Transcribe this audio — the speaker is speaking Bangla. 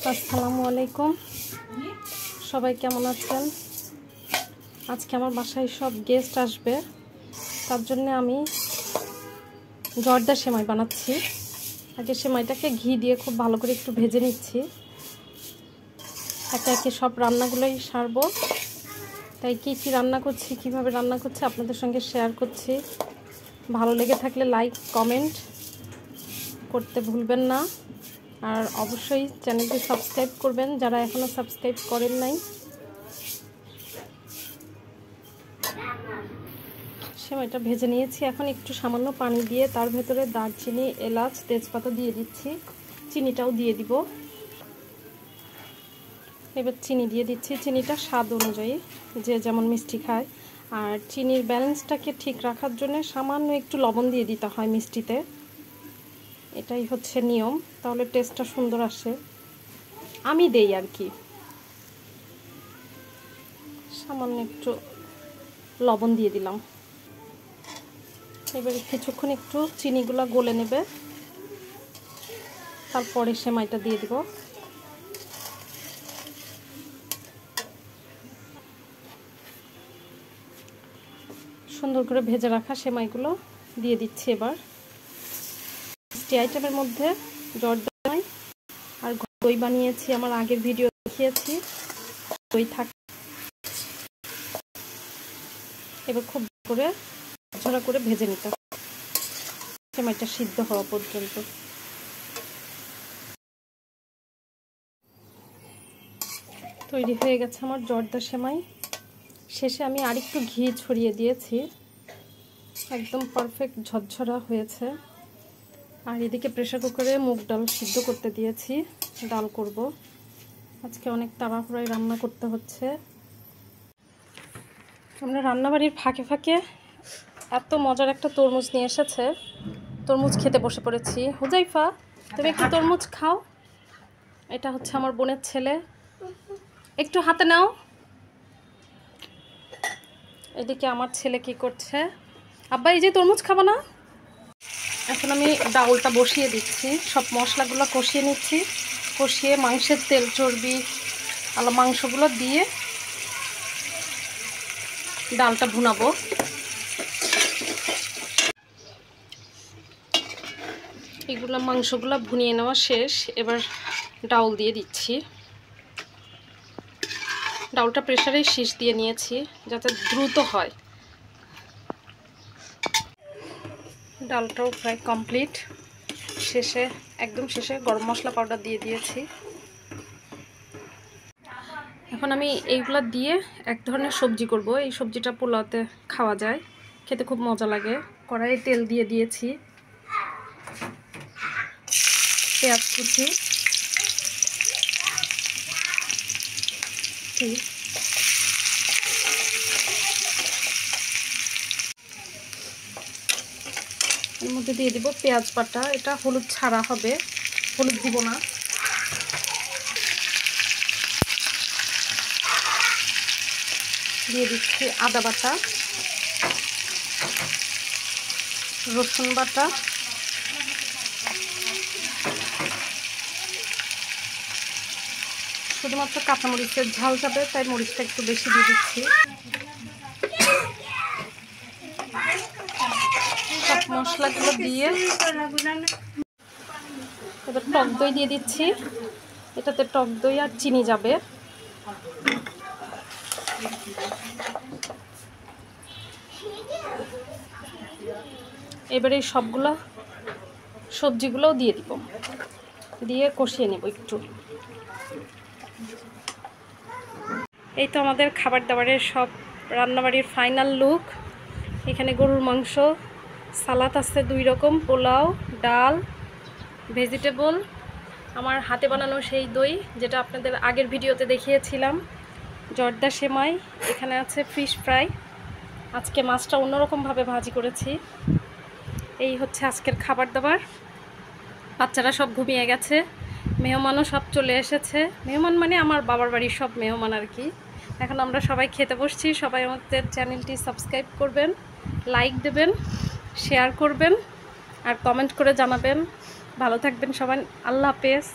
আসসালামু আলাইকুম, সবাই কেমন আছেন? আজকে আমার বাসায় সব গেস্ট আসবে, তার জন্য আমি জর্দা সেমাই বানাচ্ছি। আগে সেমাইটাকে ঘি দিয়ে খুব ভালো করে একটু ভেজে নিচ্ছি। একে একে সব রান্নাগুলোই সারবো, তাই কি রান্না করছি, কিভাবে রান্না করছি আপনাদের সঙ্গে শেয়ার করছি। ভালো লেগে থাকলে লাইক কমেন্ট করতে ভুলবেন না, আর অবশ্যই চ্যানেলটি সাবস্ক্রাইব করবেন যারা এখনও সাবস্ক্রাইব করেন নাই। সেমাইটা ভেজে নিয়েছি, এখন একটু সামান্য পানি দিয়ে তার ভেতরে দারচিনি, এলাচ, তেজপাতা দিয়ে দিচ্ছি। চিনিটাও দিয়ে দিব। এবার চিনি দিয়ে দিচ্ছি। চিনিটা স্বাদ অনুযায়ী, যে যেমন মিষ্টি খায়। আর চিনির ব্যালেন্সটাকে ঠিক রাখার জন্য সামান্য একটু লবণ দিয়ে দিতে হয় মিষ্টিতে। এটাই হচ্ছে নিয়ম, তাহলে টেস্টটা সুন্দর আসে। আমি দেই আর কি, সামান্য একটু লবণ দিয়ে দিলাম। এবারে কিছুক্ষণ একটু চিনিগুলো গলে নেবে, তারপরে সেমাইটা দিয়ে দিব। সুন্দর করে ভেজে রাখা সেমাইগুলো দিয়ে দিচ্ছি। এবার মিষ্টি আইটেমের মধ্যে জর্দা সেমাই আর দই বানিয়েছি, আমার আগের ভিডিও দেখিয়েছি। দই থাকে। এবার খুব করে ঝরা করে ভেজে নিতে হবে সেমাইটা সিদ্ধ হওয়া পর্যন্ত। তৈরি হয়ে গেছে আমার জর্দা সেমাই। শেষে আমি আরেকটু ঘি ছড়িয়ে দিয়েছি, একদম পারফেক্ট ঝরঝরা হয়েছে। আর এদিকে প্রেসার কুকারে মুগ ডাল সিদ্ধ করতে দিয়েছি, ডাল করব। আজকে অনেক তাড়াহুড়োয় রান্না করতে হচ্ছে। আমরা রান্নাবাড়ির ফাঁকে ফাঁকে এত মজার একটা তরমুজ নিয়ে এসেছে, তরমুজ খেতে বসে পড়েছি। হুজাইফা, তুমি একটু তরমুজ খাও। এটা হচ্ছে আমার বোনের ছেলে, একটু হাতে নাও। এদিকে আমার ছেলে কি করছে? আব্বা, এই যে তরমুজ খাবো না? এখন আমি ডাউলটা বসিয়ে দিচ্ছি, সব মশলাগুলো কষিয়ে নিচ্ছি। কষিয়ে মাংসের তেল, চর্বি, আলা মাংসগুলো দিয়ে ডালটা ভুনাবো। এগুলো মাংসগুলো ভুনিয়ে নেওয়া শেষ। এবার ডাউল দিয়ে দিচ্ছি। ডাউলটা প্রেসারে শীষ দিয়ে নিয়েছি যাতে দ্রুত হয়। ডালটাও প্রায় কমপ্লিট। শেষে, একদম শেষে গরম মশলা পাউডার দিয়ে দিয়েছি। এখন আমি এইগুলা দিয়ে এক ধরনের সবজি করব। এই সবজিটা পোলাওতে খাওয়া যায়, খেতে খুব মজা লাগে। কড়াইয়ে তেল দিয়ে দিয়েছি, পেঁয়াজ কুচি, এর মধ্যে দিয়ে দিব পেঁয়াজ বাটা। এটা হলুদ ছাড়া হবে, হলুদ দিব না। দিয়ে দিচ্ছি আদা বাটা, রসুন বাটা, শুধুমাত্র কাঁচামরিচের ঝাল যাবে, তাই মরিচটা একটু বেশি দিয়ে দিচ্ছি। সব মশলাগুলো দিয়ে এবার টক দই দিয়ে দিচ্ছি। এটাতে টক দই আর চিনি যাবে। এবারে এই সবগুলো সবজিগুলোও দিয়ে দিব, দিয়ে কষিয়ে নেব একটু। এই তো আমাদের খাবার দাবারের সব রান্নাবাড়ির ফাইনাল লুক। এখানে গরুর মাংস, সালাদ আছে 2 রকম, পোলাও, ডাল, ভেজিটেবল, আমার হাতে বানানো সেই দই যেটা আপনাদের আগের ভিডিওতে দেখিয়েছিলাম, জর্দা সেমাই, এখানে আছে ফিশ ফ্রাই। আজকে মাছটা অন্যরকমভাবে ভাজি করেছি। এই হচ্ছে আজকের খাবার দাবার। বাচ্চারা সব ঘুমিয়ে গেছে, মেহমানও সব চলে এসেছে। মেহমান মানে আমার বাবার বাড়ির সব মেহমান আর কি। এখন আমরা সবাই খেতে বসছি। সবাই আমাদের চ্যানেলটি সাবস্ক্রাইব করবেন, লাইক দেবেন, শেয়ার করবেন আর কমেন্ট করে জানাবেন। ভালো থাকবেন সবাই। আল্লাহ হাফেজ।